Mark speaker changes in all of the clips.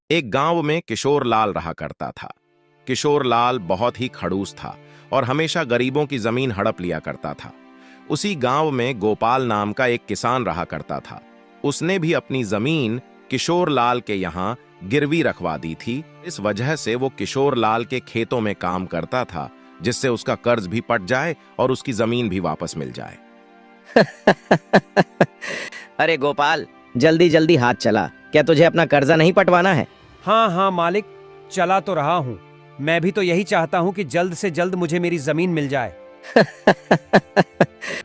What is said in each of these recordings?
Speaker 1: एक गांव में किशोर लाल रहा करता था। किशोर लाल बहुत ही खड़ूस था और हमेशा गरीबों की जमीन हड़प लिया करता था। उसी गांव में गोपाल नाम का एक किसान रहा करता था। उसने भी अपनी जमीन किशोर लाल के यहाँ गिरवी रखवा दी थी। इस वजह से वो किशोर लाल के खेतों में काम करता था, जिससे उसका कर्ज भी पट जाए और उसकी जमीन भी वापस मिल जाए।
Speaker 2: अरे गोपाल, जल्दी जल्दी हाथ चला। क्या तुझे अपना कर्जा नहीं पटवाना है?
Speaker 3: हाँ हाँ मालिक, चला तो रहा हूँ। मैं भी तो यही चाहता हूँ कि जल्द से जल्द मुझे मेरी जमीन मिल जाए।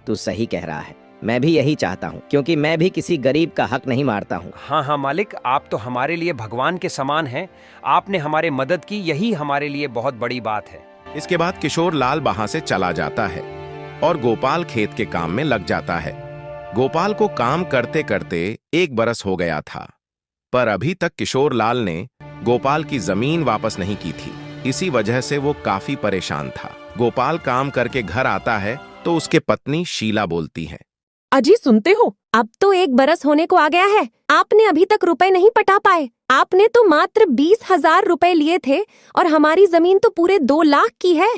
Speaker 2: तू सही कह रहा है। मैं भी यही चाहता हूँ, क्योंकि मैं भी किसी गरीब का हक नहीं मारता हूँ।
Speaker 3: हाँ हाँ मालिक, आप तो हमारे लिए भगवान के समान हैं। आपने हमारे मदद की, यही हमारे लिए बहुत बड़ी बात है।
Speaker 1: इसके बाद किशोर लाल वहां से चला जाता है और गोपाल खेत के काम में लग जाता है। गोपाल को काम करते करते 1 बरस हो गया था, पर अभी तक किशोर लाल ने गोपाल की जमीन वापस नहीं की थी। इसी वजह से वो काफी परेशान था। गोपाल काम करके घर आता है तो उसके पत्नी शीला बोलती है,
Speaker 4: अजी सुनते हो, अब तो 1 बरस होने को आ गया है। आपने अभी तक रुपए नहीं पटा पाए। आपने तो मात्र 20,000 रुपए लिए थे और हमारी जमीन तो पूरे 2 लाख की है।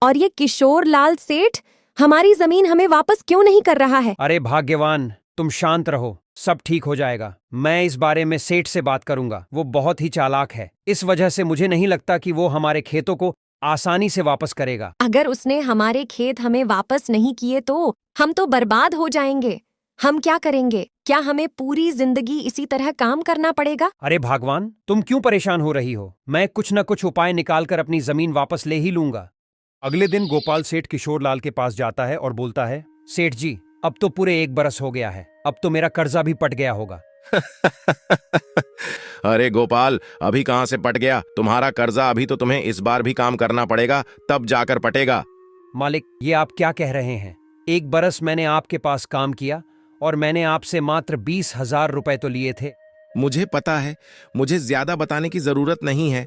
Speaker 4: और ये किशोर लाल सेठ हमारी जमीन हमें वापस क्यों नहीं कर रहा है?
Speaker 3: अरे भाग्यवान, तुम शांत रहो, सब ठीक हो जाएगा। मैं इस बारे में सेठ से बात करूंगा। वो बहुत ही चालाक है। इस वजह से मुझे नहीं लगता कि वो हमारे खेतों को आसानी से वापस करेगा।
Speaker 4: अगर उसने हमारे खेत हमें वापस नहीं किए तो हम तो बर्बाद हो जाएंगे। हम क्या करेंगे? क्या हमें पूरी जिंदगी इसी तरह काम करना पड़ेगा?
Speaker 3: अरे भगवान, तुम क्यों परेशान हो रही हो? मैं कुछ न कुछ उपाय निकालकर अपनी जमीन वापस ले ही लूंगा। अगले दिन गोपाल सेठ किशोर लाल के पास जाता है और बोलता है, सेठ जी, अब तो पूरे 1 बरस हो गया है। अब तो मेरा कर्जा भी पट गया होगा।
Speaker 1: अरे गोपाल, अभी कहां से पट गया? तुम्हारा कर्जा अभी तो तुम्हें इस बार भी काम करना पड़ेगा, तब जाकर पटेगा।
Speaker 3: मालिक, ये आप क्या कह रहे हैं? 1 बरस मैंने आपके पास काम किया और मैंने आपसे मात्र 20,000 रुपए तो लिए थे।
Speaker 1: मुझे पता है, मुझे ज्यादा बताने की जरूरत नहीं है।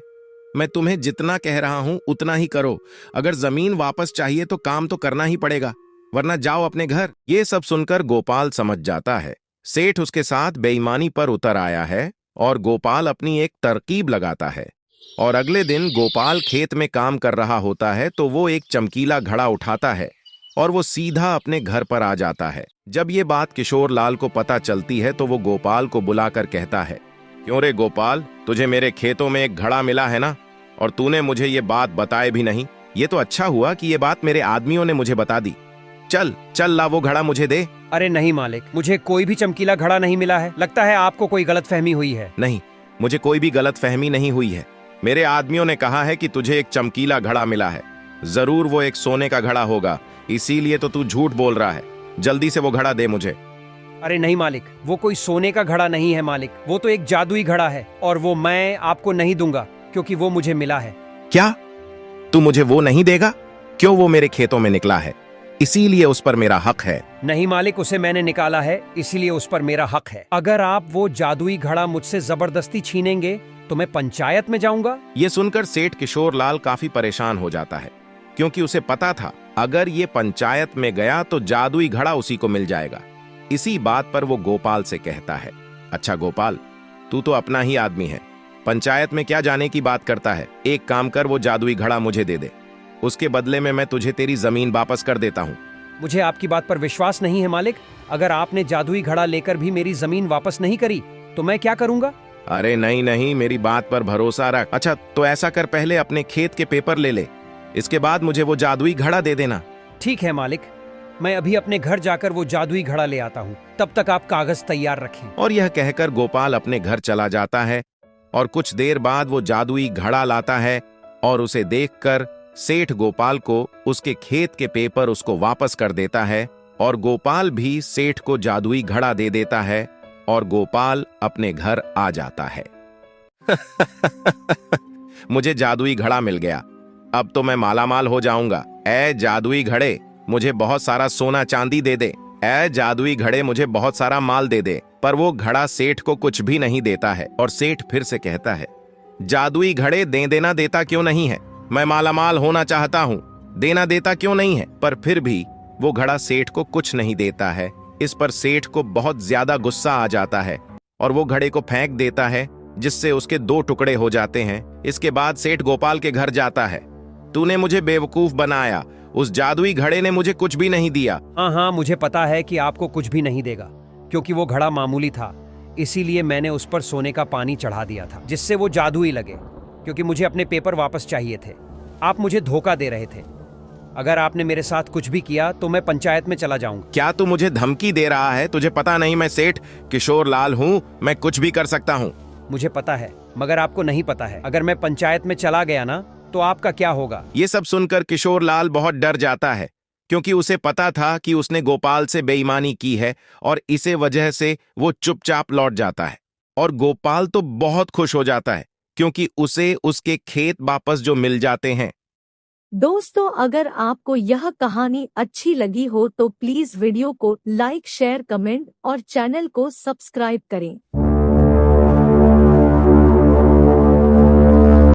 Speaker 1: मैं तुम्हें जितना कह रहा हूं उतना ही करो। अगर जमीन वापस चाहिए तो काम तो करना ही पड़ेगा, वरना जाओ अपने घर। ये सब सुनकर गोपाल समझ जाता है सेठ उसके साथ बेईमानी पर उतर आया है और गोपाल अपनी एक तरकीब लगाता है। और अगले दिन गोपाल खेत में काम कर रहा होता है तो वो एक चमकीला घड़ा उठाता है और वो सीधा अपने घर पर आ जाता है। जब ये बात किशोर लाल को पता चलती है तो वो गोपाल को बुलाकर कहता है, क्यों रे गोपाल, तुझे मेरे खेतों में एक घड़ा मिला है ना, और तूने मुझे ये बात बताए भी नहीं। ये तो अच्छा हुआ कि ये बात मेरे आदमियों ने मुझे बता दी। चल चल ला वो घड़ा मुझे दे।
Speaker 3: अरे नहीं मालिक, मुझे कोई भी चमकीला घड़ा नहीं मिला है। लगता है आपको कोई गलतफहमी हुई है।
Speaker 1: नहीं, मुझे कोई भी गलतफहमी नहीं हुई है। मेरे आदमियों ने कहा है कि तुझे एक चमकीला घड़ा मिला है। जरूर वो एक सोने का घड़ा होगा, इसीलिए तो तू झूठ बोल रहा है। जल्दी से वो घड़ा दे मुझे।
Speaker 3: अरे नहीं मालिक, वो कोई सोने का घड़ा नहीं है मालिक। वो तो एक जादुई घड़ा है और वो मैं आपको नहीं दूंगा, क्योंकि वो मुझे मिला है।
Speaker 1: क्या? तू मुझे वो नहीं देगा? क्यों? वो मेरे खेतों में निकला है, इसीलिए उस पर मेरा हक है।
Speaker 3: नहीं मालिक, उसे मैंने निकाला है, इसीलिए उस पर मेरा हक है। अगर आप वो जादुई घड़ा मुझसे जबरदस्ती छीनेंगे तो मैं पंचायत में जाऊंगा।
Speaker 1: ये सुनकर सेठ किशोर लाल काफी परेशान हो जाता है, क्योंकि उसे पता था अगर ये पंचायत में गया तो जादुई घड़ा उसी को मिल जाएगा। इसी बात पर वो गोपाल से कहता है, अच्छा गोपाल, तू तो अपना ही आदमी है, पंचायत में क्या जाने की बात करता है। एक काम कर, वो जादुई घड़ा मुझे दे दे, उसके बदले में मैं तुझे तेरी जमीन वापस कर देता हूँ।
Speaker 3: मुझे आपकी बात पर विश्वास नहीं है मालिक। अगर आपने जादुई घड़ा लेकर भी मेरी जमीन वापस नहीं करी तो मैं क्या करूंगा?
Speaker 1: अरे नहीं नहीं, मेरी बात पर भरोसा रख। अच्छा तो ऐसा कर, पहले अपने खेत के पेपर ले ले, इसके बाद मुझे वो जादुई घड़ा दे देना।
Speaker 3: ठीक है मालिक, मैं अभी अपने घर जाकर वो जादुई घड़ा ले आता हूँ। तब तक आप कागज तैयार रखें।
Speaker 1: और यह कहकर गोपाल अपने घर चला जाता है और कुछ देर बाद वो जादुई घड़ा लाता है और उसे देखकर सेठ गोपाल को उसके खेत के पेपर उसको वापस कर देता है और गोपाल भी सेठ को जादुई घड़ा दे देता है और गोपाल अपने घर आ जाता है। मुझे जादुई घड़ा मिल गया, अब तो मैं मालामाल हो जाऊंगा। ऐ जादुई घड़े, मुझे बहुत सारा सोना चांदी दे दे। ऐ जादुई घड़े, मुझे बहुत सारा माल दे दे। पर वो घड़ा सेठ को कुछ भी नहीं देता है और सेठ फिर से कहता है, जादुई घड़े दे देना देता क्यों नहीं है? मैं मालामाल होना चाहता हूँ, देना देता क्यों नहीं है? पर फिर भी वो घड़ा सेठ को कुछ नहीं देता है। इस पर सेठ को बहुत ज्यादा गुस्सा आ जाता है और वो घड़े को फेंक देता है जिससे उसके 2 टुकड़े हो जाते हैं। इसके बाद सेठ गोपाल के घर जाता है। तूने मुझे बेवकूफ बनाया, उस जादुई घड़े ने मुझे कुछ भी नहीं दिया।
Speaker 3: हाँ हाँ, मुझे पता है कि आपको कुछ भी नहीं देगा, क्योंकि वो घड़ा मामूली था। इसीलिए मैंने उस पर सोने का पानी चढ़ा दिया था, जिससे वो जादुई लगे, क्योंकि मुझे अपने पेपर वापस चाहिए थे। आप मुझे धोखा दे रहे थे। अगर आपने मेरे साथ कुछ भी किया तो मैं पंचायत में चला जाऊंगा।
Speaker 1: क्या तू मुझे धमकी दे रहा है? तुझे पता नहीं मैं सेठ किशोर लाल हूँ, मैं कुछ भी कर सकता हूँ।
Speaker 3: मुझे पता है, मगर आपको नहीं पता है। अगर मैं पंचायत में चला गया ना, तो आपका क्या होगा?
Speaker 1: ये सब सुनकर किशोर लाल बहुत डर जाता है, क्योंकि उसे पता था कि उसने गोपाल से बेईमानी की है और इसे वजह से वो चुपचाप लौट जाता है। और गोपाल तो बहुत खुश हो जाता है, क्योंकि उसे उसके खेत वापस जो मिल जाते हैं।
Speaker 5: दोस्तों, अगर आपको यह कहानी अच्छी लगी हो तो प्लीज वीडियो को लाइक, शेयर, कमेंट और चैनल को सब्सक्राइब करें।